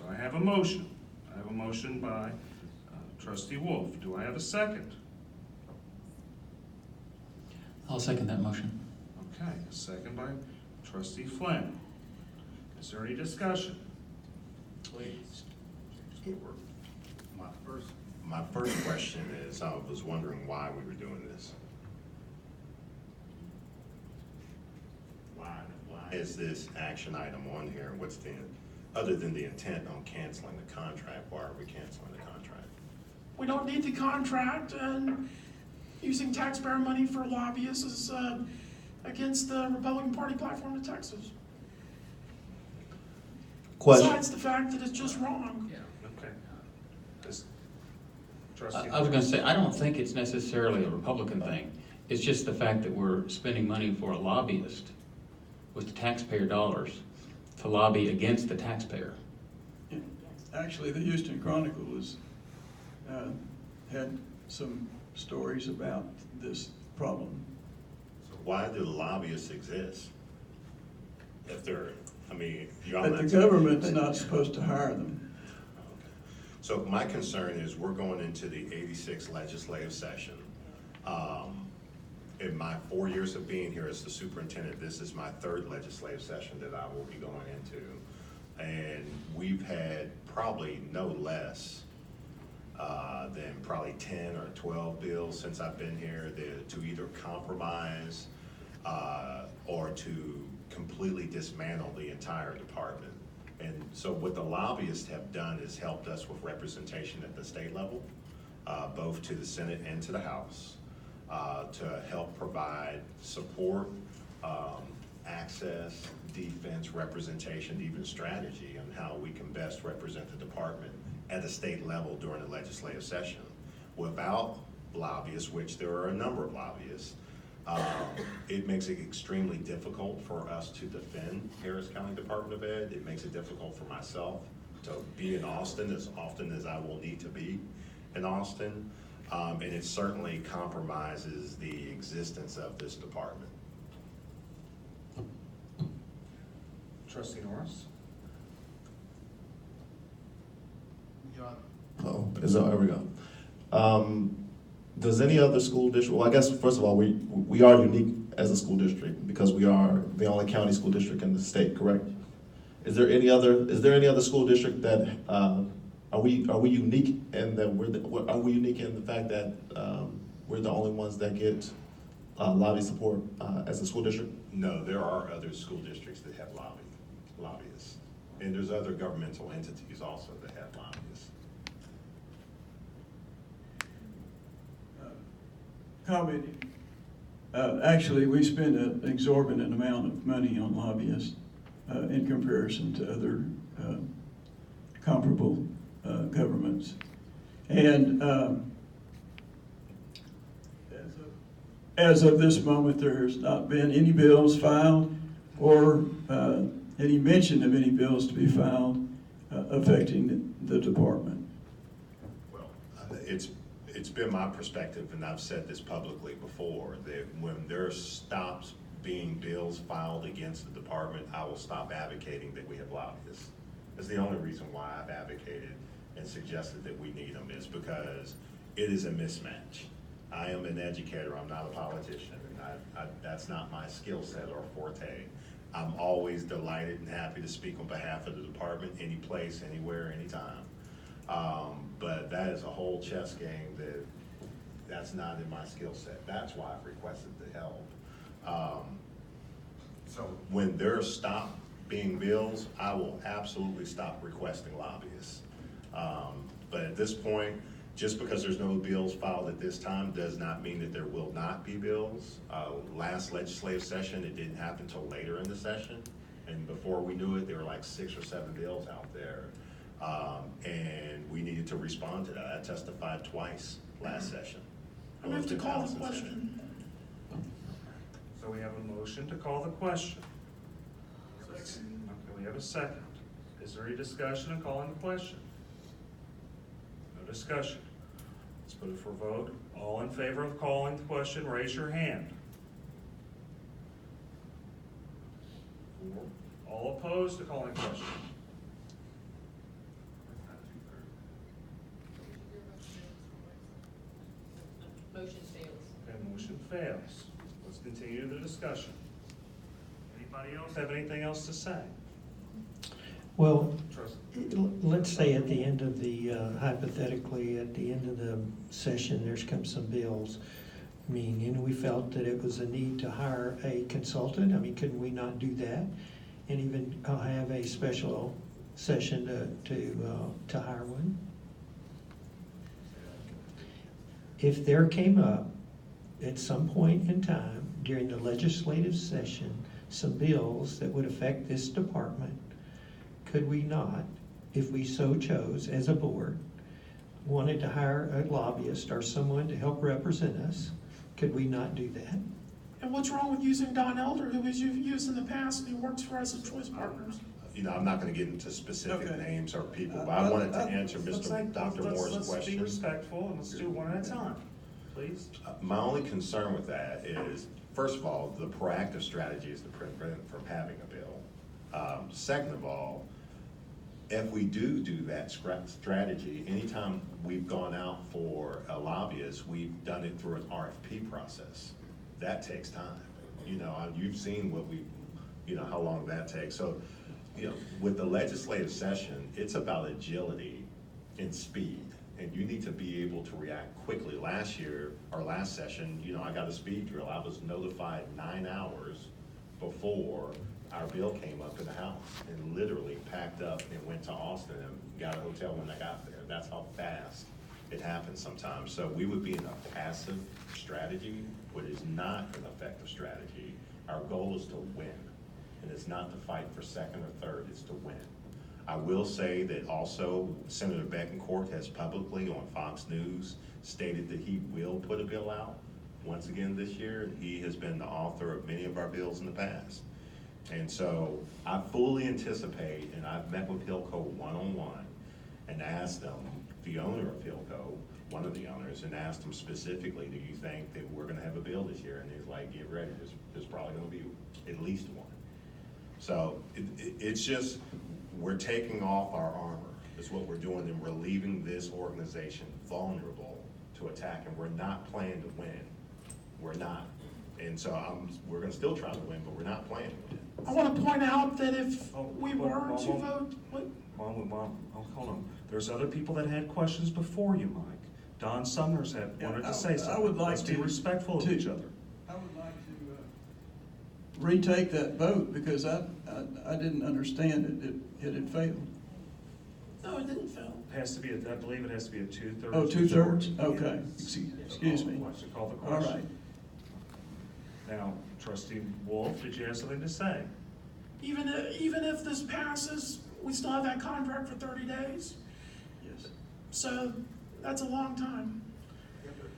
I have a motion? I have a motion by Trustee Wolf. Do I have a second? I'll second that motion. Okay, a second by Trustee Flynn. Is there any discussion? Please. My first question is, I was wondering why we were doing this. Why is this action item on here? What's the, other than the intent on canceling the contract, why are we canceling the contract? We don't need the contract, and using taxpayer money for lobbyists is against the Republican Party platform in Texas. Question. Besides the fact that it's just wrong. Okay. Trustee. I was going to say, I don't think it's necessarily a Republican thing. It's just the fact that we're spending money for a lobbyist with the taxpayer dollars to lobby against the taxpayer. Actually, the Houston Chronicle had some stories about this problem. So why do lobbyists exist? If they're, I mean, But the government's not supposed to hire them. So my concern is we're going into the 86th legislative session. In my 4 years of being here as the superintendent, this is my third legislative session that I will be going into. And we've had probably no less than probably 10 or 12 bills since I've been here to either compromise or to completely dismantle the entire department. And so what the lobbyists have done is helped us with representation at the state level, both to the Senate and to the House, to help provide support, access, defense, representation, even strategy on how we can best represent the department at the state level during the legislative session. Without lobbyists, which there are a number of lobbyists, it makes it extremely difficult for us to defend Harris County Department of Ed. It makes it difficult for myself to be in Austin as often as I will need to be in Austin. And it certainly compromises the existence of this department. Trustee Norris. Oh, there we go. Does any other school district, well, I guess, first of all, we are unique as a school district because we are the only county school district in the state, correct? Is there any other school district that, are we unique in that are we unique in the fact that we're the only ones that get lobby support as a school district? No, there are other school districts that have lobbyists. And there's other governmental entities also that have lobbyists. Commenting. Actually, we spend an exorbitant amount of money on lobbyists in comparison to other comparable governments. And as of this moment, there has not been any bills filed or any mention of any bills to be filed affecting the department. Well, it's been my perspective, and I've said this publicly before, that when there stops being bills filed against the department, I will stop advocating that we have lobbyists. That's the only reason why I've advocated and suggested that we need them, is because it is a mismatch. I am an educator, I'm not a politician, and that's not my skill set or forte. I'm always delighted and happy to speak on behalf of the department, any place, anywhere, anytime. But that is a whole chess game that's not in my skill set. That's why I've requested the help. So when there stop being bills, I will absolutely stop requesting lobbyists. But at this point, just because there's no bills filed at this time does not mean that there will not be bills. Last legislative session, it didn't happen until later in the session. And before we knew it, there were like 6 or 7 bills out there. And we needed to respond to that. I testified twice last session. I have to call the question. So we have a motion to call the question. Okay, we have a second. Is there any discussion on calling the question? No discussion. Let's put it for a vote. All in favor of calling the question, raise your hand. 4. All opposed to calling the question? fails. Let's continue the discussion. Anybody else have anything else to say? Well, Trustee. let's say at the end of the, hypothetically, at the end of the session, there's come some bills. I mean, and we felt that it was a need to hire a consultant. I mean, couldn't we not do that? And even have a special session to hire one? If there came up at some point in time during the legislative session, some bills that would affect this department, could we not, if we so chose as a board, wanted to hire a lobbyist or someone to help represent us, could we not do that? And what's wrong with using Don Elder, who you've used in the past, and he works for us at Choice Partners? You know, I'm not gonna get into specific Okay. names or people, but I wanted to answer Dr. Moore's Let's be question. respectful and let's do one at a time, please. My only concern with that is, first of all, the proactive strategy is to prevent from having a bill. Second of all, if we do that strategy, anytime we've gone out for a lobbyist, we've done it through an RFP process. That takes time. You know, you've seen how long that takes. So, you know, with the legislative session, it's about agility and speed. And you need to be able to react quickly. Last year, our last session, you know, I got a speed drill. I was notified 9 hours before our bill came up in the House, and literally packed up and went to Austin and got a hotel when I got there. That's how fast it happens sometimes. So we would be in a passive strategy, which is not an effective strategy. Our goal is to win, and it's not to fight for second or third, it's to win. I will say that also Senator Betancourt has publicly on Fox News stated that he will put a bill out once again this year. He has been the author of many of our bills in the past. And so I fully anticipate, and I've met with HillCo one-on-one and asked them, the owner of HillCo, one of the owners, and asked him specifically, do you think that we're gonna have a bill this year? And he's like, get ready, there's probably gonna be at least one. So it's just, we're taking off our armor, is what we're doing, and we're leaving this organization vulnerable to attack, and we're not playing to win. We're not. And so we're gonna still try to win, but we're not playing to win. I want to point out that if we were to Mom, vote, what? Mom, hold on. There's other people that had questions before you, Mike. Don Sumner's wanted to say something. I would like Let's be to- respectful of to- each other. I would like to retake that vote, because I didn't understand it had failed. No, it didn't fail. It has to be, I believe it has to be a 2/3. Oh, 2/3? majority. Okay. Excuse me. Call the All question. right. Now, Trustee Wolf, did you have something to say? Even if this passes, we still have that contract for 30 days. Yes. So that's a long time.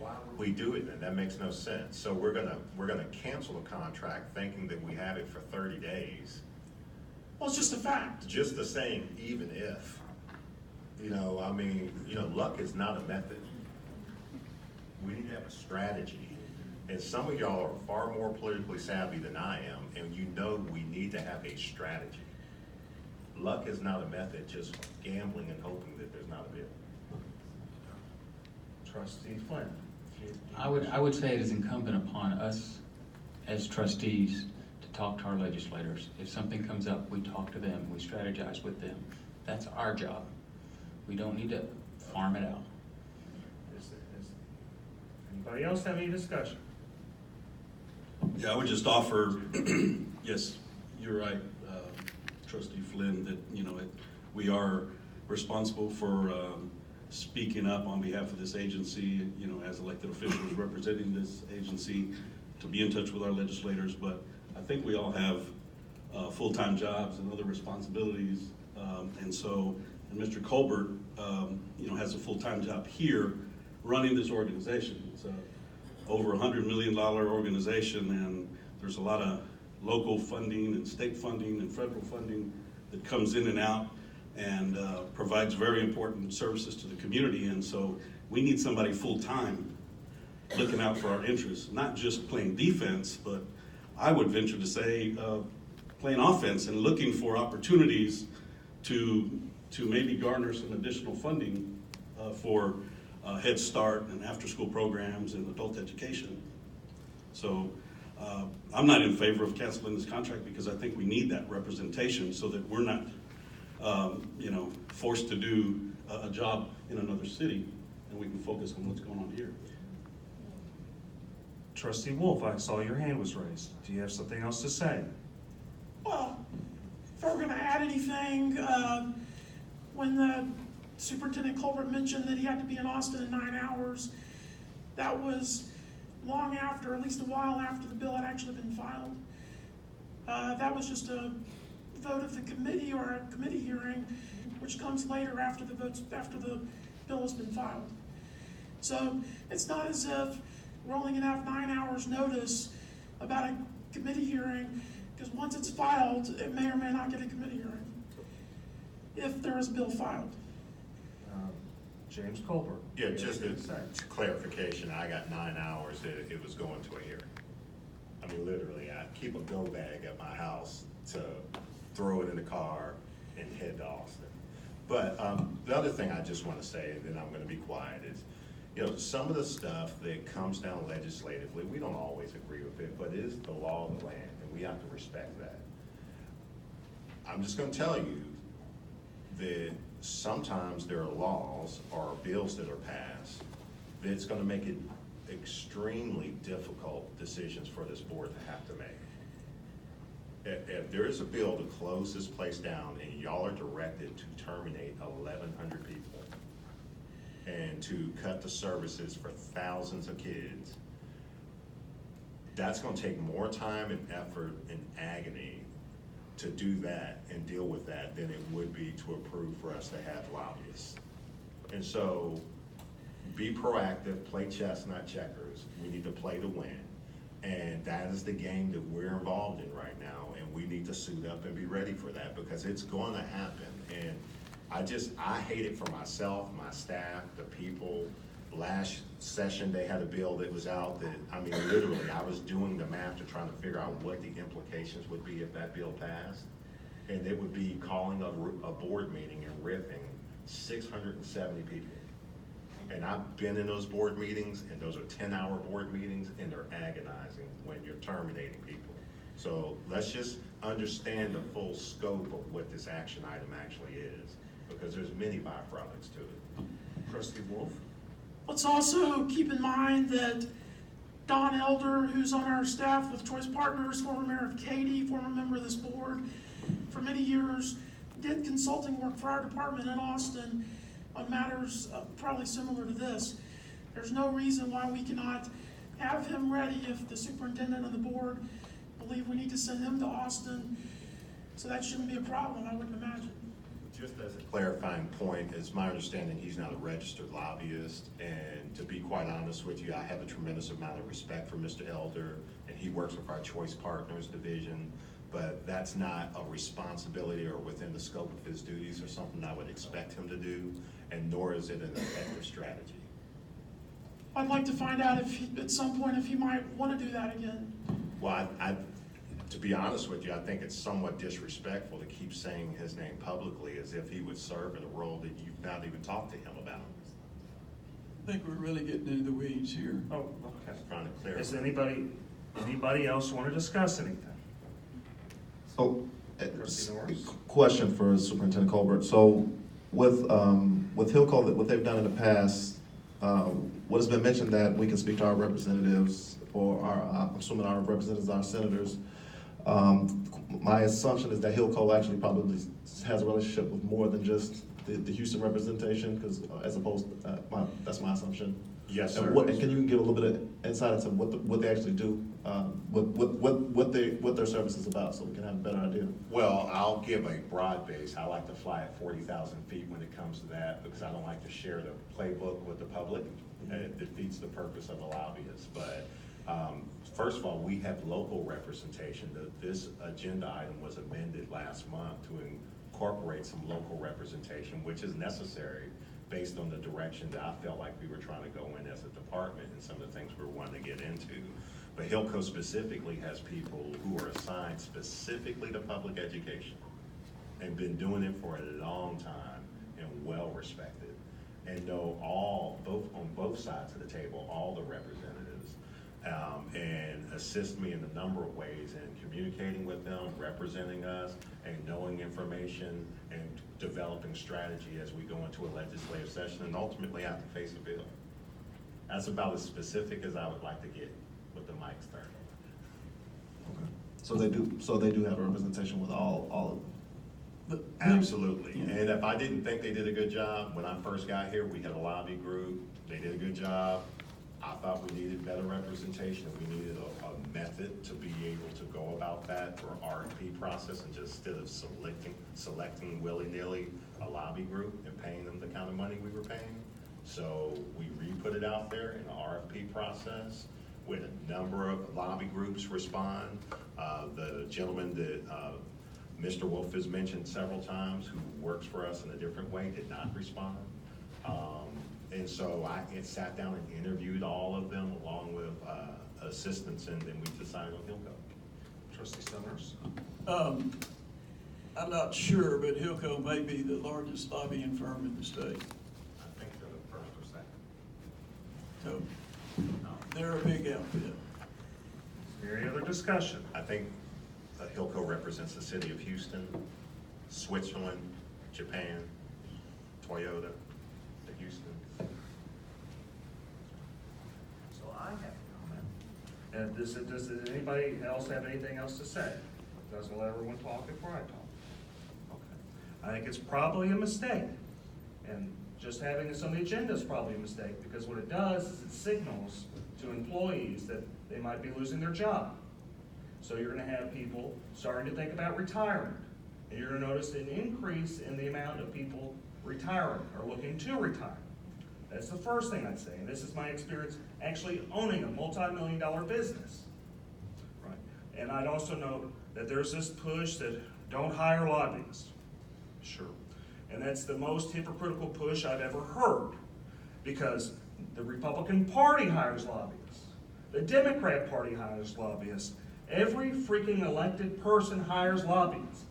Why would we do it then? That makes no sense. So we're gonna cancel the contract thinking that we have it for 30 days. Well, it's just a fact. Just the same, even if. You know, I mean, you know, luck is not a method. We need to have a strategy. And some of y'all are far more politically savvy than I am, and you know we need to have a strategy. Luck is not a method, just gambling and hoping that there's not a bill. Trustee Flynn. I would say it is incumbent upon us as trustees to talk to our legislators. If something comes up, we talk to them, we strategize with them. That's our job. We don't need to farm it out. Anybody else have any discussion? Yeah, I would just offer, yes, you're right, Trustee Flynn, that, you know, we are responsible for speaking up on behalf of this agency, you know, as elected officials representing this agency, to be in touch with our legislators. But I think we all have full-time jobs and other responsibilities. And so, and Mr. Colbert, you know, has a full-time job here running this organization. It's over $100 million organization, and there's a lot of local funding and state funding and federal funding that comes in and out and provides very important services to the community. And so we need somebody full-time looking out for our interests, not just playing defense, but I would venture to say playing offense and looking for opportunities to maybe garner some additional funding for Head Start and after-school programs and adult education. So I'm not in favor of canceling this contract because I think we need that representation so that we're not, forced to do a job in another city and we can focus on what's going on here. Trustee Wolf, I saw your hand was raised. Do you have something else to say? Well, if we're gonna add anything, when the Superintendent Colbert mentioned that he had to be in Austin in 9 hours, that was long after, at least a while after the bill had actually been filed. That was just a vote of the committee or a committee hearing, which comes later after the bill has been filed. So it's not as if we're only gonna have 9 hours notice about a committee hearing, because once it's filed, it may or may not get a committee hearing, if there is a bill filed. James Colbert. Yeah, just a Say. clarification, I got 9 hours, it was going to a hearing. I mean, literally, I keep a go bag at my house to throw it in the car and head to Austin. But the other thing I just want to say, and then I'm going to be quiet, is, some of the stuff that comes down legislatively, we don't always agree with it, but it is the law of the land, and we have to respect that. I'm just going to tell you that sometimes there are laws or bills that are passed that's going to make it extremely difficult decisions for this board to have to make. If there is a bill to close this place down and y'all are directed to terminate 1,100 people and to cut the services for thousands of kids, that's gonna take more time and effort and agony to do that and deal with that than it would be to approve for us to have lobbyists. And so, be proactive, play chess, not checkers. We need to play to win. And that is the game that we're involved in right now, and we need to suit up and be ready for that because it's going to happen. And I hate it for myself, my staff, the people. Last session, they had a bill that was out that, I mean, literally, I was doing the math to try to figure out what the implications would be if that bill passed. And it would be calling a board meeting and ripping 670 people. And I've been in those board meetings, and those are 10-hour board meetings, and they're agonizing when you're terminating people. So let's just understand the full scope of what this action item actually is, because there's many byproducts to it. Trustee Wolf? Let's also keep in mind that Don Elder, who's on our staff with Choice Partners, former mayor of Katy, former member of this board, for many years, did consulting work for our department in Austin on matters probably similar to this. There's no reason why we cannot have him ready if the superintendent and the board believe we need to send him to Austin. So that shouldn't be a problem, I wouldn't imagine. Just as a clarifying point, it's my understanding he's not a registered lobbyist, and to be quite honest with you, I have a tremendous amount of respect for Mr. Elder, and he works with our Choice Partners division, but that's not a responsibility or within the scope of his duties or something I would expect him to do, and nor is it an effective strategy. I'd like to find out if at some point if he might want to do that again. Well, to be honest with you, I think it's somewhat disrespectful to keep saying his name publicly as if he would serve in a role that you've not even talked to him about. I think we're really getting into the weeds here. Oh, okay. Trying to clarify. Does anybody else want to discuss anything? So, Trustee Norris? question for Superintendent Colbert. So, with HillCo, what they've done in the past, what has been mentioned that we can speak to our representatives or I'm assuming our representatives, our senators. My assumption is that HillCo actually probably has a relationship with more than just the Houston representation, because as opposed, that's my assumption. Yes, sir. And can you give a little bit of insight into what they actually do, what their service is about, so we can have a better idea? Well, I'll give a broad base. I like to fly at 40,000 feet when it comes to that, because I don't like to share the playbook with the public. It defeats the purpose of a lobbyist. But first of all, we have local representation. This agenda item was amended last month to incorporate some local representation, which is necessary based on the direction that I felt like we were trying to go in as a department and some of the things we were wanting to get into. But HillCo specifically has people who are assigned specifically to public education and been doing it for a long time and well respected, and know on both sides of the table, all the representatives. and assist me in a number of ways in communicating with them, representing us, and knowing information and developing strategy as we go into a legislative session and ultimately have to face a bill. That's about as specific as I would like to get with the mics turned on. Okay. So they do have a representation with all of them? Absolutely. And if I didn't think they did a good job, when I first got here, we had a lobby group. They did a good job. I thought we needed better representation. We needed a method to be able to go about that for RFP process and just instead of selecting willy-nilly a lobby group and paying them the kind of money we were paying. So we re-put it out there in the RFP process with a number of lobby groups respond. The gentleman that Mr. Wolf has mentioned several times, who works for us in a different way, did not respond. And so I sat down and interviewed all of them along with assistants, and then we decided on HillCo. Trustee Summers? I'm not sure, but HillCo may be the largest lobbying firm in the state. I think they're the first or second. So they're a big outfit. Any other discussion? I think HillCo represents the city of Houston, Switzerland, Japan, Toyota, the Houston. So I have a comment. And does anybody else have anything else to say? Doesn't let everyone talk before I talk. Okay. I think it's probably a mistake. And just having this on the agenda is probably a mistake, because what it does is it signals to employees that they might be losing their job. So you're gonna have people starting to think about retirement. And you're gonna notice an increase in the amount of people retiring or looking to retire. That's the first thing I'd say, and this is my experience actually owning a multi-million-dollar business. Right. And I'd also note that there's this push that don't hire lobbyists. Sure. And that's the most hypocritical push I've ever heard, because the Republican Party hires lobbyists. The Democrat Party hires lobbyists. Every freaking elected person hires lobbyists.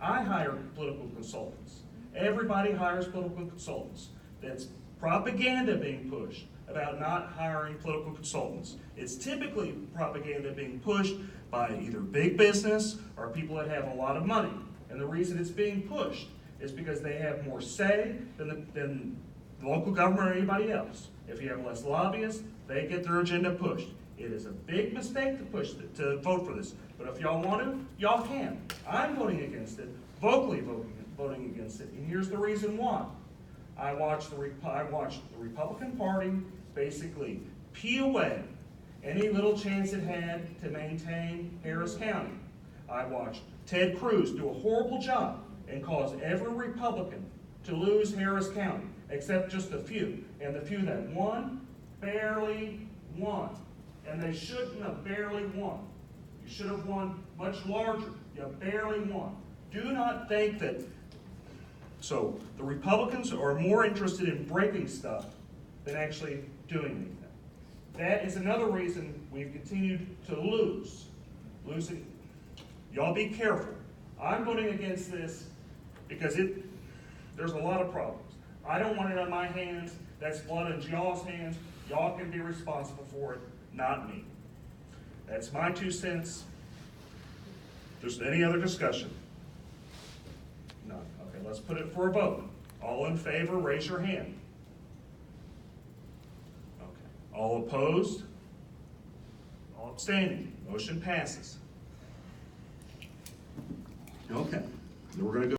I hire political consultants. Everybody hires political consultants. That's propaganda being pushed about not hiring political consultants. It's typically propaganda being pushed by either big business or people that have a lot of money. And the reason it's being pushed is because they have more say than the local government or anybody else. If you have less lobbyists, they get their agenda pushed. It is a big mistake to vote for this. But if y'all want to, y'all can. I'm voting against it, vocally voting against it. And here's the reason why. I watched the Republican Party basically pee away any little chance it had to maintain Harris County. I watched Ted Cruz do a horrible job and cause every Republican to lose Harris County, except just a few. And the few that won, barely won. And they shouldn't have barely won. You should have won much larger. You barely won. Do not think that. So the Republicans are more interested in breaking stuff than actually doing anything. That is another reason we've continued to lose. Losing. Y'all be careful. I'm voting against this because there's a lot of problems. I don't want it on my hands. That's blood on y'all's hands. Y'all can be responsible for it, not me. That's my 2 cents. If there's any other discussion? None. Okay, let's put it for a vote. All in favor, raise your hand. Okay. All opposed? All abstaining? Motion passes. Okay. Then we're going to go